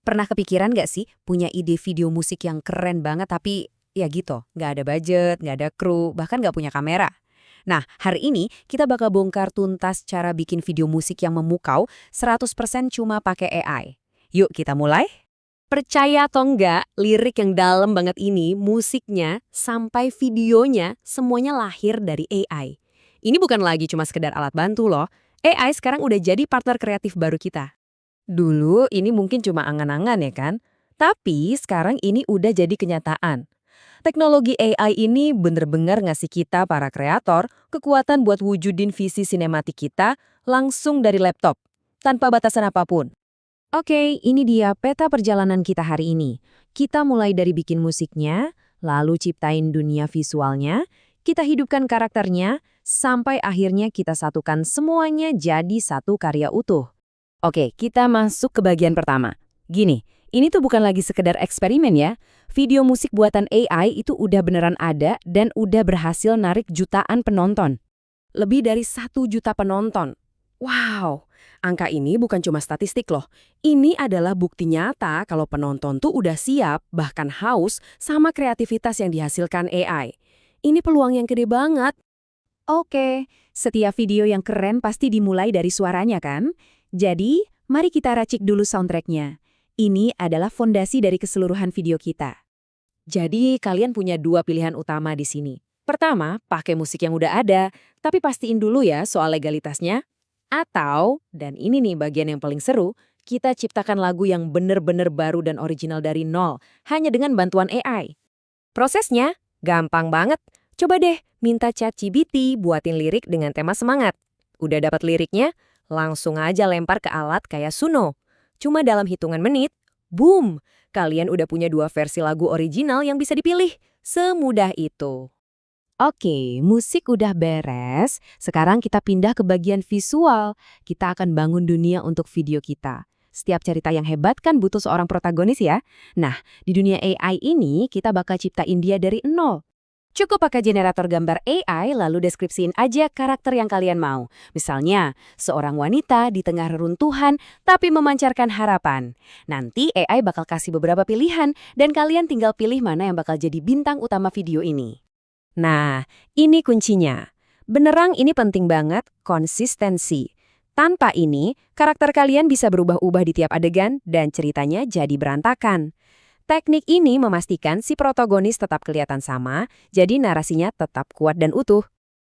Pernah kepikiran nggak sih punya ide video musik yang keren banget tapi ya gitu, nggak ada budget, nggak ada kru, bahkan nggak punya kamera? Nah, hari ini kita bakal bongkar tuntas cara bikin video musik yang memukau 100% cuma pakai AI. Yuk kita mulai? Percaya atau enggak, lirik yang dalam banget ini, musiknya, sampai videonya, semuanya lahir dari AI. Ini bukan lagi cuma sekedar alat bantu loh. AI sekarang udah jadi partner kreatif baru kita. Dulu ini mungkin cuma angan-angan ya kan? Tapi sekarang ini udah jadi kenyataan. Teknologi AI ini bener-bener ngasih kita para kreator kekuatan buat wujudin visi sinematik kita langsung dari laptop, tanpa batasan apapun. Oke, ini dia peta perjalanan kita hari ini. Kita mulai dari bikin musiknya, lalu ciptain dunia visualnya, kita hidupkan karakternya, sampai akhirnya kita satukan semuanya jadi satu karya utuh. Oke, kita masuk ke bagian pertama. Gini, ini tuh bukan lagi sekedar eksperimen ya. Video musik buatan AI itu udah beneran ada dan udah berhasil narik jutaan penonton. Lebih dari 1 juta penonton. Wow, angka ini bukan cuma statistik loh. Ini adalah bukti nyata kalau penonton tuh udah siap, bahkan haus, sama kreativitas yang dihasilkan AI. Ini peluang yang gede banget. Oke, setiap video yang keren pasti dimulai dari suaranya kan? Jadi, mari kita racik dulu soundtracknya. Ini adalah fondasi dari keseluruhan video kita. Jadi kalian punya 2 pilihan utama di sini. Pertama, pakai musik yang udah ada, tapi pastiin dulu ya soal legalitasnya. Atau, dan ini nih bagian yang paling seru, kita ciptakan lagu yang bener-bener baru dan original dari nol, hanya dengan bantuan AI. Prosesnya gampang banget. Coba deh minta ChatGPT buatin lirik dengan tema semangat. Udah dapat liriknya, langsung aja lempar ke alat kayak Suno. Cuma dalam hitungan menit, boom! Kalian udah punya 2 versi lagu original yang bisa dipilih. Semudah itu. Oke, musik udah beres. Sekarang kita pindah ke bagian visual. Kita akan bangun dunia untuk video kita. Setiap cerita yang hebat kan butuh seorang protagonis ya. Nah, di dunia AI ini kita bakal ciptain dia dari nol. Cukup pakai generator gambar AI lalu deskripsiin aja karakter yang kalian mau. Misalnya, seorang wanita di tengah reruntuhan tapi memancarkan harapan. Nanti AI bakal kasih beberapa pilihan dan kalian tinggal pilih mana yang bakal jadi bintang utama video ini. Nah, ini kuncinya. Benerang ini penting banget, konsistensi. Tanpa ini, karakter kalian bisa berubah-ubah di tiap adegan dan ceritanya jadi berantakan. Teknik ini memastikan si protagonis tetap kelihatan sama, jadi narasinya tetap kuat dan utuh.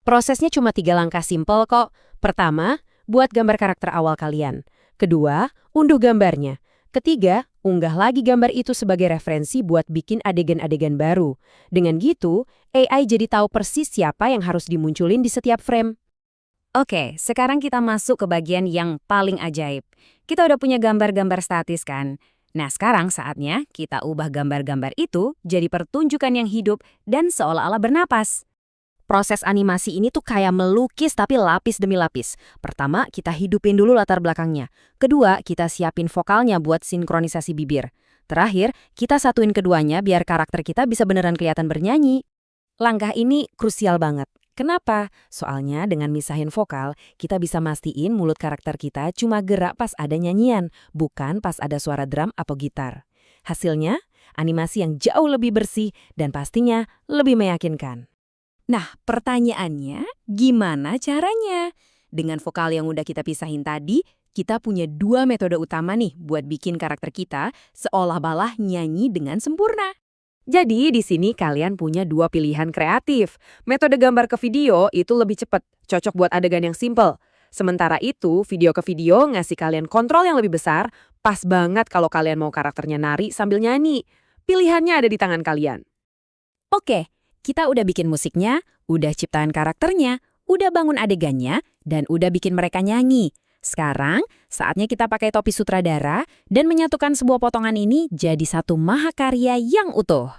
Prosesnya cuma 3 langkah simpel kok. Pertama, buat gambar karakter awal kalian. Kedua, unduh gambarnya. Ketiga, unggah lagi gambar itu sebagai referensi buat bikin adegan-adegan baru. Dengan gitu, AI jadi tahu persis siapa yang harus dimunculin di setiap frame. Oke, sekarang kita masuk ke bagian yang paling ajaib. Kita udah punya gambar-gambar statis kan? Nah, sekarang saatnya kita ubah gambar-gambar itu jadi pertunjukan yang hidup dan seolah-olah bernapas. Proses animasi ini tuh kayak melukis tapi lapis demi lapis. Pertama, kita hidupin dulu latar belakangnya. Kedua, kita siapin vokalnya buat sinkronisasi bibir. Terakhir, kita satuin keduanya biar karakter kita bisa beneran kelihatan bernyanyi. Langkah ini krusial banget. Kenapa? Soalnya dengan misahin vokal, kita bisa mastiin mulut karakter kita cuma gerak pas ada nyanyian, bukan pas ada suara drum atau gitar. Hasilnya, animasi yang jauh lebih bersih dan pastinya lebih meyakinkan. Nah, pertanyaannya, gimana caranya? Dengan vokal yang udah kita pisahin tadi, kita punya 2 metode utama nih buat bikin karakter kita seolah-olah nyanyi dengan sempurna. Jadi di sini kalian punya 2 pilihan kreatif. Metode gambar ke video itu lebih cepat, cocok buat adegan yang simple. Sementara itu, video ke video ngasih kalian kontrol yang lebih besar, pas banget kalau kalian mau karakternya nari sambil nyanyi. Pilihannya ada di tangan kalian. Oke, kita udah bikin musiknya, udah ciptain karakternya, udah bangun adegannya, dan udah bikin mereka nyanyi. Sekarang, saatnya kita pakai topi sutradara dan menyatukan sebuah potongan ini jadi satu mahakarya yang utuh.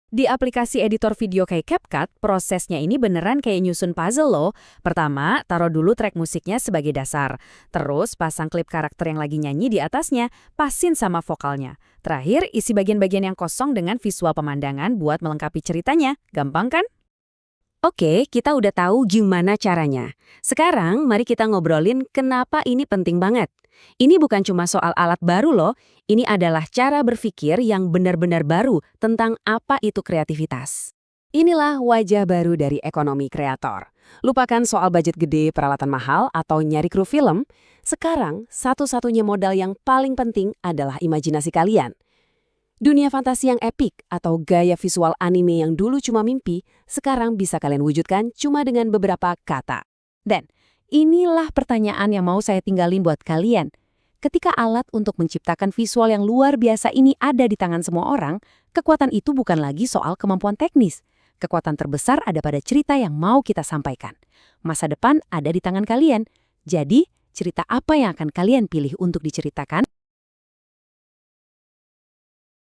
Di aplikasi editor video kayak CapCut, prosesnya ini beneran kayak nyusun puzzle loh. Pertama, taruh dulu track musiknya sebagai dasar. Terus, pasang klip karakter yang lagi nyanyi di atasnya, pasin sama vokalnya. Terakhir, isi bagian-bagian yang kosong dengan visual pemandangan buat melengkapi ceritanya. Gampang kan? Oke, kita udah tahu gimana caranya. Sekarang mari kita ngobrolin kenapa ini penting banget. Ini bukan cuma soal alat baru loh, ini adalah cara berpikir yang benar-benar baru tentang apa itu kreativitas. Inilah wajah baru dari ekonomi kreator. Lupakan soal budget gede, peralatan mahal, atau nyari kru film. Sekarang, satu-satunya modal yang paling penting adalah imajinasi kalian. Dunia fantasi yang epik atau gaya visual anime yang dulu cuma mimpi, sekarang bisa kalian wujudkan cuma dengan beberapa kata. Dan inilah pertanyaan yang mau saya tinggalin buat kalian. Ketika alat untuk menciptakan visual yang luar biasa ini ada di tangan semua orang, kekuatan itu bukan lagi soal kemampuan teknis. Kekuatan terbesar ada pada cerita yang mau kita sampaikan. Masa depan ada di tangan kalian. Jadi, cerita apa yang akan kalian pilih untuk diceritakan?